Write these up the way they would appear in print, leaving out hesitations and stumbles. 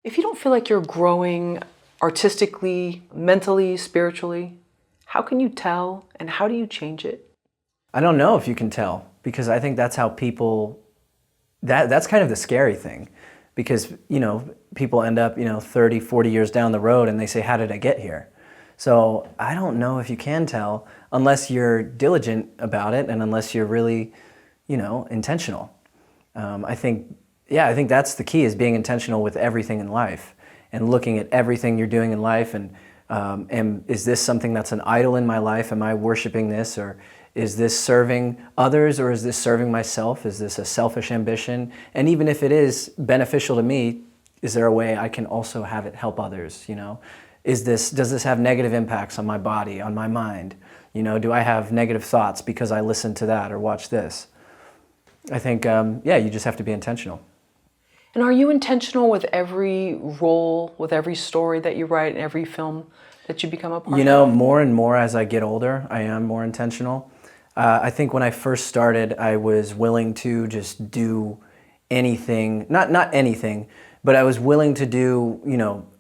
If you don't feel like you're growing artistically, mentally, spiritually, how can you tell and how do you change it? I don't know if you can tell, because I think that's how people, that's kind of the scary thing, because, people end up, 30, 40 years down the road and they say, how did I get here? So I don't know if you can tell unless you're diligent about it and unless you're really, intentional. I think that's the key, is being intentional with everything in life and looking at everything you're doing in life and is this something that's an idol in my life? Am I worshiping this? Or is this serving others, or is this serving myself? Is this a selfish ambition? And even if it is beneficial to me, is there a way I can also have it help others? Does this have negative impacts on my body, on my mind? Do I have negative thoughts because I listen to that or watch this? I think, you just have to be intentional. And are you intentional with every role, with every story that you write, and every film that you become a part of? More and more as I get older, I am more intentional. I think when I first started, I was willing to just do anything, not anything, but I was willing to do,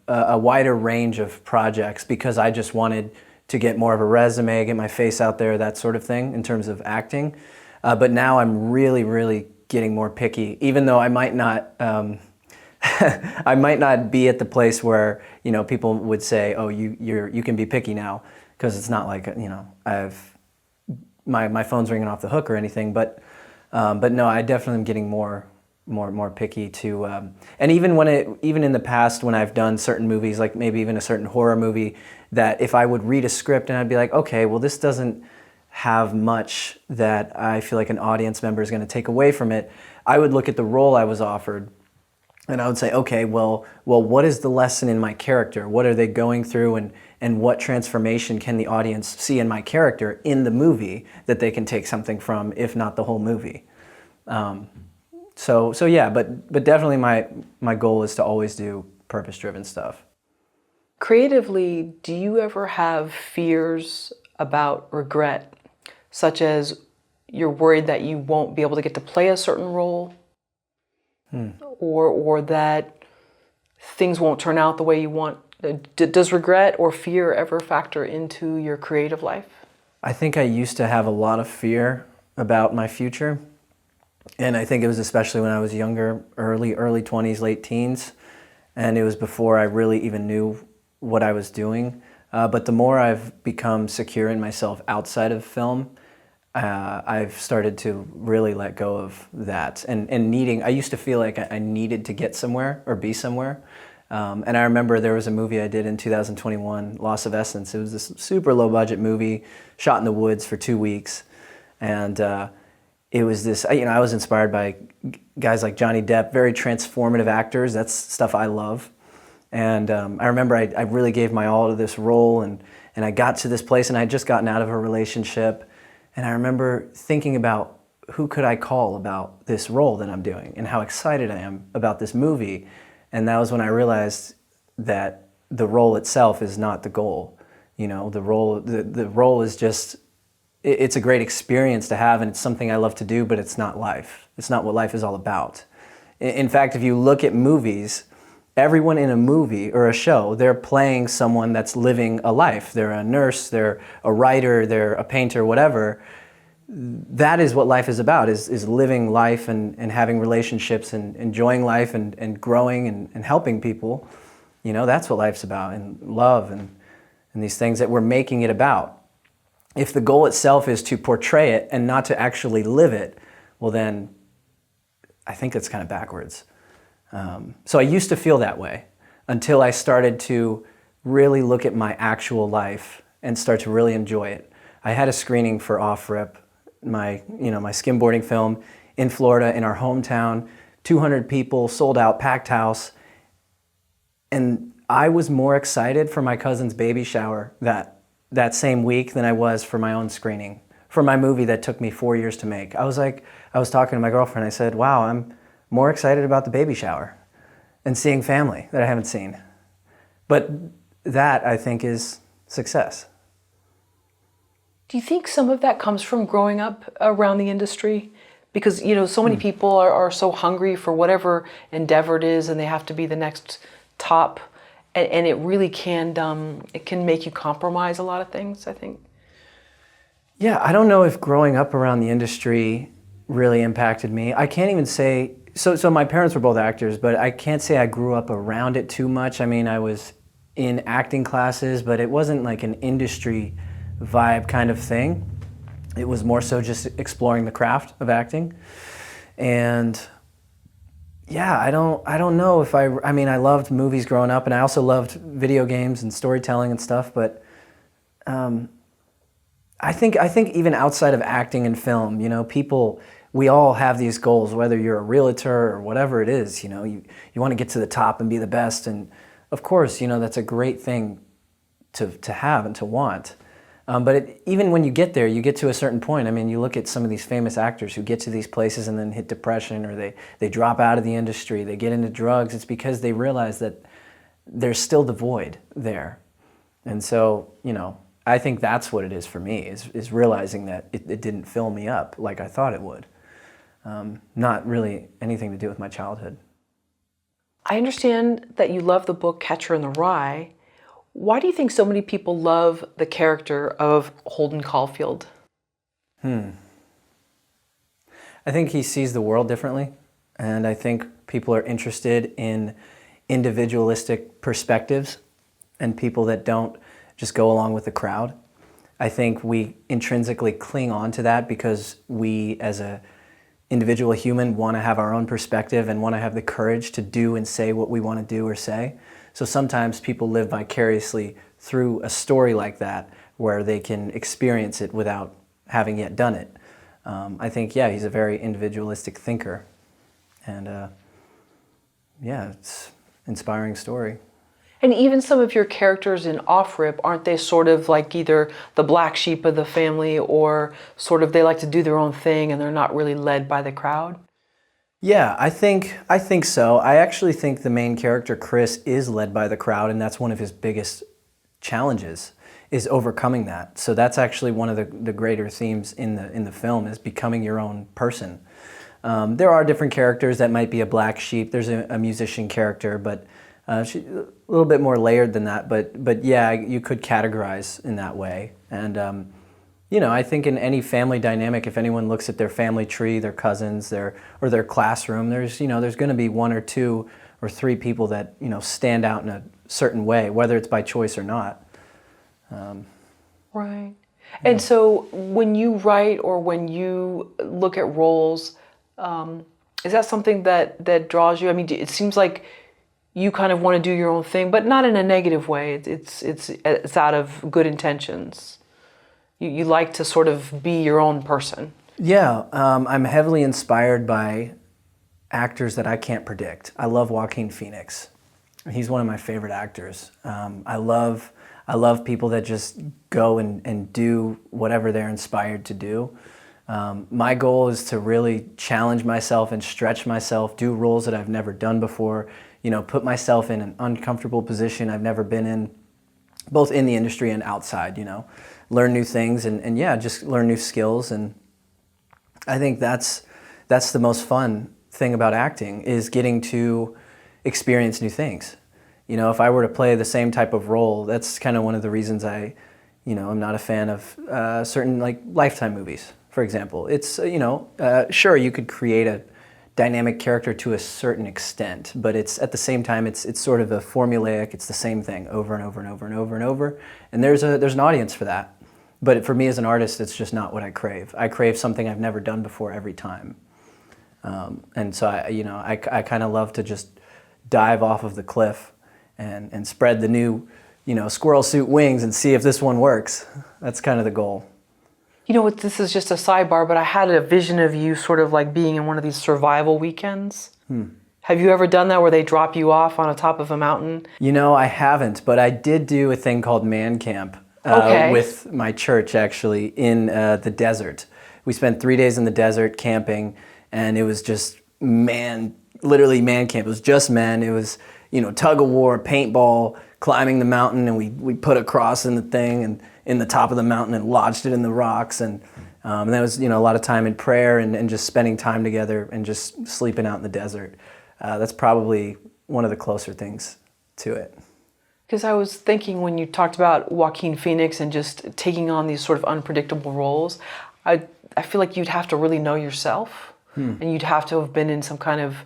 a wider range of projects because I just wanted to get more of a resume, get my face out there, that sort of thing in terms of acting. But now I'm really, really getting more picky, even though I might not, I might not be at the place where, people would say, oh, you can be picky now, because it's not like, my phone's ringing off the hook or anything, but no, I definitely am getting more picky too. And even in the past when I've done certain movies, like maybe even a certain horror movie, that if I would read a script and I'd be like, okay, well, this doesn't have much that I feel like an audience member is going to take away from it, I would look at the role I was offered and I would say, okay, well, what is the lesson in my character? What are they going through, and what transformation can the audience see in my character in the movie that they can take something from, if not the whole movie? So yeah, but definitely my goal is to always do purpose-driven stuff. Creatively, do you ever have fears about regret, such as you're worried that you won't be able to get to play a certain role, or that things won't turn out the way you want? Does regret or fear ever factor into your creative life? I think I used to have a lot of fear about my future. And I think it was especially when I was younger, early 20s, late teens. And it was before I really even knew what I was doing. But the more I've become secure in myself outside of film, I've started to really let go of that. And I used to feel like I needed to get somewhere or be somewhere. And I remember there was a movie I did in 2021, Loss of Essence. It was this super low budget movie, shot in the woods for 2 weeks. And it was this, I was inspired by guys like Johnny Depp, very transformative actors. That's stuff I love. And I remember I really gave my all to this role, and I got to this place, and I had just gotten out of a relationship. And I remember thinking about who could I call about this role that I'm doing and how excited I am about this movie. And that was when I realized that the role itself is not the goal. The role is just, it's a great experience to have, and it's something I love to do, but it's not life. It's not what life is all about. In fact, if you look at movies, everyone in a movie or a show, they're playing someone that's living a life. They're a nurse, they're a writer, they're a painter, whatever. That is what life is about, is living life and having relationships and enjoying life and growing and helping people. That's what life's about, and love and these things that we're making it about. If the goal itself is to portray it and not to actually live it, well then, I think it's kind of backwards. So I used to feel that way until I started to really look at my actual life and start to really enjoy it. I had a screening for Off Rip, my skimboarding film in Florida, in our hometown, 200 people, sold out, packed house. And I was more excited for my cousin's baby shower that same week than I was for my own screening, for my movie that took me 4 years to make. I was talking to my girlfriend, I said, wow, I'm more excited about the baby shower and seeing family that I haven't seen. But that, I think, is success. Do you think some of that comes from growing up around the industry? Because, so many people are so hungry for whatever endeavor it is, and they have to be the next top, and it really it can make you compromise a lot of things, I think. Yeah, I don't know if growing up around the industry really impacted me. I can't even say, so my parents were both actors, but I can't say I grew up around it too much. I mean, I was in acting classes, but it wasn't like an industry vibe kind of thing. It was more so just exploring the craft of acting. And yeah, I don't know if I mean, I loved movies growing up, and I also loved video games and storytelling and stuff, but I think even outside of acting and film, you know, we all have these goals, whether you're a realtor or whatever it is, you know, you want to get to the top and be the best. And of course, you know, that's a great thing to have and to want. But even when you get there, you get to a certain point. I mean, you look at some of these famous actors who get to these places and then hit depression, or they drop out of the industry, they get into drugs. It's because they realize that there's still the void there. And so, you know, I think that's what it is for me, is realizing that it didn't fill me up like I thought it would. Not really anything to do with my childhood. I understand that you love the book Catcher in the Rye. Why do you think so many people love the character of Holden Caulfield? I think he sees the world differently, and I think people are interested in individualistic perspectives and people that don't just go along with the crowd. I think we intrinsically cling on to that because we, as a individual human, want to have our own perspective and want to have the courage to do and say what we want to do or say. So sometimes people live vicariously through a story like that where they can experience it without having yet done it. I think, yeah, he's a very individualistic thinker. And yeah, it's an inspiring story. And even some of your characters in Off-Rip, aren't they sort of like either the black sheep of the family, or sort of they like to do their own thing and they're not really led by the crowd? Yeah, I think so. I actually think the main character, Chris, is led by the crowd, and that's one of his biggest challenges, is overcoming that. So that's actually one of the greater themes in the film, is becoming your own person. There are different characters that might be a black sheep. There's a musician character, but she's a little bit more layered than that. But yeah, you could categorize in that way. And you know, I think in any family dynamic, if anyone looks at their family tree, their cousins, or their classroom, there's going to be one or two or three people that, you know, stand out in a certain way, whether it's by choice or not. Right. And so when you write or when you look at roles, is that something that draws you? I mean, it seems like you kind of want to do your own thing, but not in a negative way. It's out of good intentions. You like to sort of be your own person. Yeah, I'm heavily inspired by actors that I can't predict. I love Joaquin Phoenix. He's one of my favorite actors. I love people that just go and do whatever they're inspired to do. My goal is to really challenge myself and stretch myself, do roles that I've never done before, you know, put myself in an uncomfortable position I've never been in, both in the industry and outside, you know. Learn new things and yeah, just learn new skills. And I think that's the most fun thing about acting, is getting to experience new things. You know, if I were to play the same type of role, that's kind of one of the reasons I'm not a fan of certain like Lifetime movies, for example. It's, sure, you could create a dynamic character to a certain extent, but it's at the same time, it's sort of a formulaic, it's the same thing over and over and over and over and over. And there's an audience for that. But for me as an artist, it's just not what I crave. I crave something I've never done before every time. And so I kind of love to just dive off of the cliff and spread the new, squirrel suit wings and see if this one works. That's kind of the goal. You know what, this is just a sidebar, but I had a vision of you sort of like being in one of these survival weekends. Have you ever done that where they drop you off on the top of a mountain? You know, I haven't, but I did do a thing called Man Camp with my church, actually, in the desert. We spent 3 days in the desert camping, and it was just literally man camp. It was just men. It was, tug of war, paintball, climbing the mountain, and we put a cross in the thing and in the top of the mountain and lodged it in the rocks. And that was, a lot of time in prayer and just spending time together and just sleeping out in the desert. That's probably one of the closer things to it. Because I was thinking when you talked about Joaquin Phoenix and just taking on these sort of unpredictable roles, I feel like you'd have to really know yourself, and you'd have to have been in some kind of,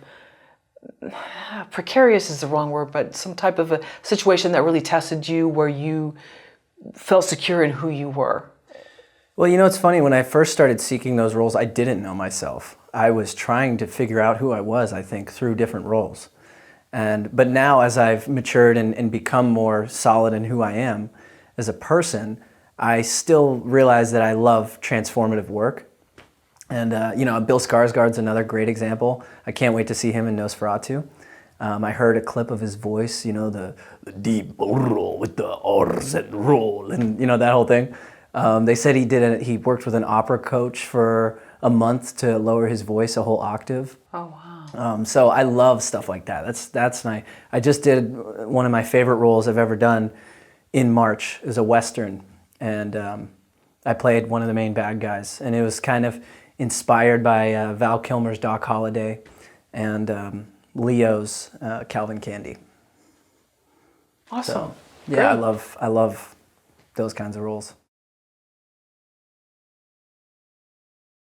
precarious is the wrong word, but some type of a situation that really tested you where you felt secure in who you were. Well, you know, it's funny, when I first started seeking those roles, I didn't know myself. I was trying to figure out who I was, I think, through different roles. But now, as I've matured and become more solid in who I am as a person, I still realize that I love transformative work. And, you know, Bill Skarsgård's another great example. I can't wait to see him in Nosferatu. I heard a clip of his voice, you know, the deep roll with the R's and roll, and, you know, that whole thing. They said he worked with an opera coach for a month to lower his voice a whole octave. Oh, wow. So I love stuff like that. I just did one of my favorite roles I've ever done in March. It was a Western, and I played one of the main bad guys, and it was kind of inspired by Val Kilmer's Doc Holliday and Leo's Calvin Candy. Awesome. So, yeah, I love those kinds of roles.